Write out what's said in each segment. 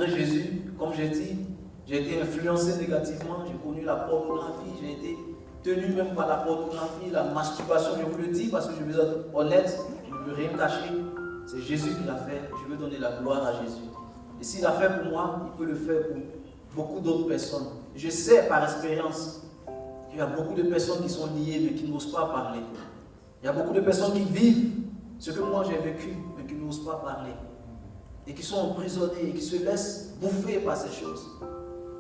rencontré Jésus, comme j'ai dit, j'ai été influencé négativement, j'ai connu la pornographie, j'ai été tenu même par la pornographie, la masturbation, je vous le dis parce que je veux être honnête, je ne veux rien cacher. C'est Jésus qui l'a fait, je veux donner la gloire à Jésus. Et s'il l'a fait pour moi, il peut le faire pour beaucoup d'autres personnes. Je sais par expérience qu'il y a beaucoup de personnes qui sont liées mais qui n'osent pas parler. Il y a beaucoup de personnes qui vivent ce que moi j'ai vécu mais qui n'osent pas parler. Et qui sont emprisonnés et qui se laissent bouffer par ces choses.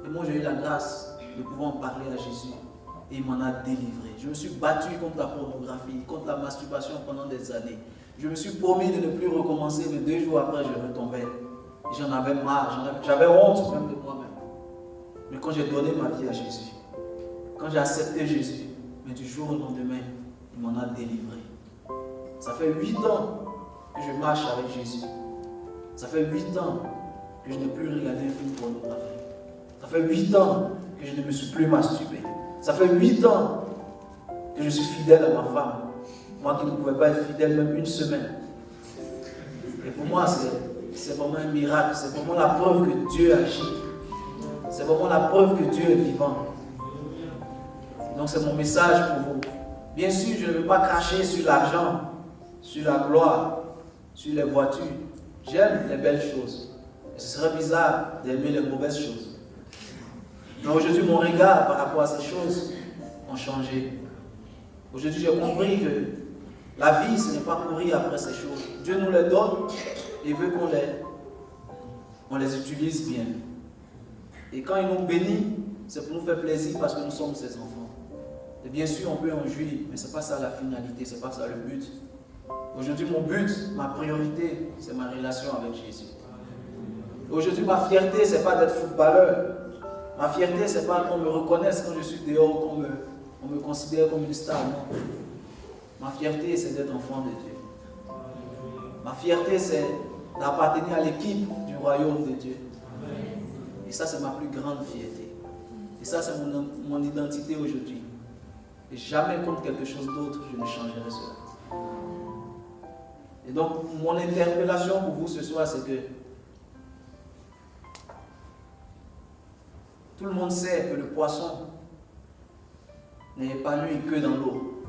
Et moi j'ai eu la grâce de pouvoir en parler à Jésus. Et il m'en a délivré. Je me suis battu contre la pornographie, contre la masturbation pendant des années. Je me suis promis de ne plus recommencer, mais 2 jours après, je retombais. Et j'en avais marre, j'avais honte même de moi-même. Mais quand j'ai donné ma vie à Jésus, quand j'ai accepté Jésus, mais du jour au lendemain, il m'en a délivré. Ça fait 8 ans que je marche avec Jésus. Ça fait 8 ans que je n'ai plus regardé un film pornographique. Ça fait 8 ans que je ne me suis plus masturbé. Ça fait 8 ans que je suis fidèle à ma femme. Moi qui ne pouvais pas être fidèle même une semaine. Et pour moi, c'est vraiment un miracle. C'est vraiment la preuve que Dieu agit. C'est vraiment la preuve que Dieu est vivant. Donc c'est mon message pour vous. Bien sûr, je ne veux pas cracher sur l'argent, sur la gloire, sur les voitures. J'aime les belles choses. Et ce serait bizarre d'aimer les mauvaises choses. Mais aujourd'hui, mon regard par rapport à ces choses a changé. Aujourd'hui, j'ai compris que la vie, ce n'est pas courir après ces choses. Dieu nous les donne et veut qu'on les utilise bien. Et quand il nous bénit, c'est pour nous faire plaisir parce que nous sommes ses enfants. Et bien sûr, on peut en jouir, mais ce n'est pas ça la finalité, ce n'est pas ça le but. Aujourd'hui, mon but, ma priorité, c'est ma relation avec Jésus. Aujourd'hui, ma fierté, ce n'est pas d'être footballeur. Ma fierté, ce n'est pas qu'on me reconnaisse quand je suis dehors, qu'on me considère comme une star. Non. Ma fierté, c'est d'être enfant de Dieu. Ma fierté, c'est d'appartenir à l'équipe du royaume de Dieu. Et ça, c'est ma plus grande fierté. Et ça, c'est mon identité aujourd'hui. Et jamais contre quelque chose d'autre, je ne changerai cela. Et donc, mon interpellation pour vous ce soir, c'est que tout le monde sait que le poisson n'est épanoui que dans l'eau.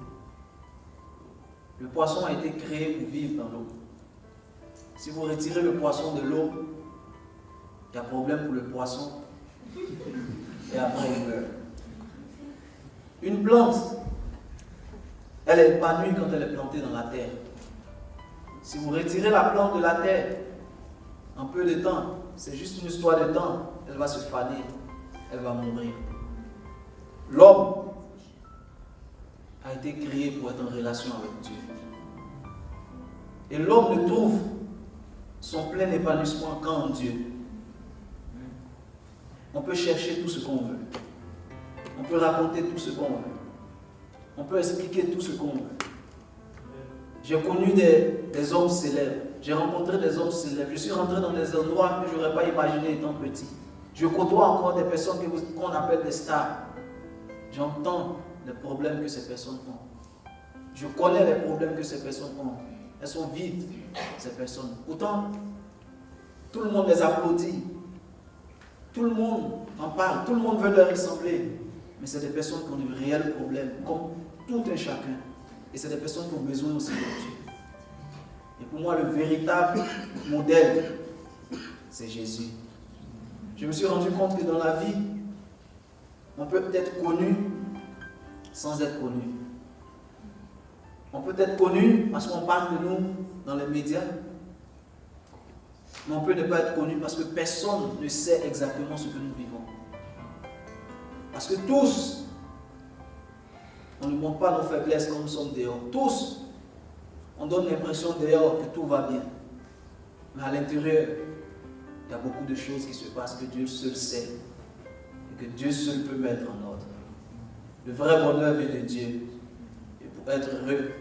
Le poisson a été créé pour vivre dans l'eau. Si vous retirez le poisson de l'eau, il y a problème pour le poisson. Et après, il meurt. Une plante, elle est épanouie quand elle est plantée dans la terre. Si vous retirez la plante de la terre, en peu de temps, c'est juste une histoire de temps, elle va se faner, elle va mourir. L'homme a été créé pour être en relation avec Dieu. Et l'homme ne trouve son plein épanouissement qu'en Dieu. On peut chercher tout ce qu'on veut. On peut raconter tout ce qu'on veut. On peut expliquer tout ce qu'on veut. J'ai connu des hommes célèbres. J'ai rencontré des hommes célèbres. Je suis rentré dans des endroits que je n'aurais pas imaginé étant petit. Je côtoie encore des personnes qu'on appelle des stars. J'entends les problèmes que ces personnes ont. Je connais les problèmes que ces personnes ont. Elles sont vides, ces personnes. Pourtant, tout le monde les applaudit. Tout le monde en parle. Tout le monde veut leur ressembler. Mais c'est des personnes qui ont de réels problèmes, comme tout un chacun. Et c'est des personnes qui ont besoin aussi de Dieu. Et pour moi, le véritable modèle, c'est Jésus. Je me suis rendu compte que dans la vie, on peut être connu sans être connu. On peut être connu parce qu'on parle de nous dans les médias, mais on peut ne pas être connu parce que personne ne sait exactement ce que nous vivons. Parce que tous, on ne montre pas nos faiblesses comme nous sommes dehors. Tous, on donne l'impression dehors que tout va bien. Mais à l'intérieur, il y a beaucoup de choses qui se passent que Dieu seul sait et que Dieu seul peut mettre en ordre. Le vrai bonheur vient de Dieu. Et pour être heureux,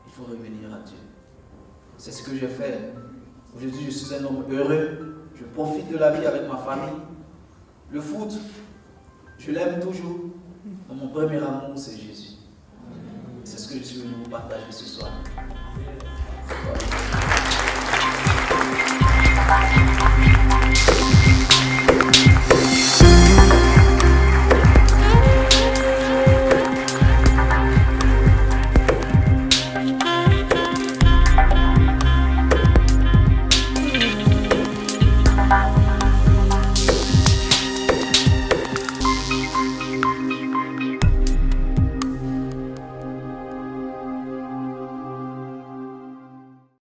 il faut revenir à Dieu. C'est ce que j'ai fait. Aujourd'hui, je suis un homme heureux. Je profite de la vie avec ma famille. Le foot, je l'aime toujours. Mais mon premier amour, c'est Jésus. C'est ce que je suis venu vous partager ce soir. Voilà.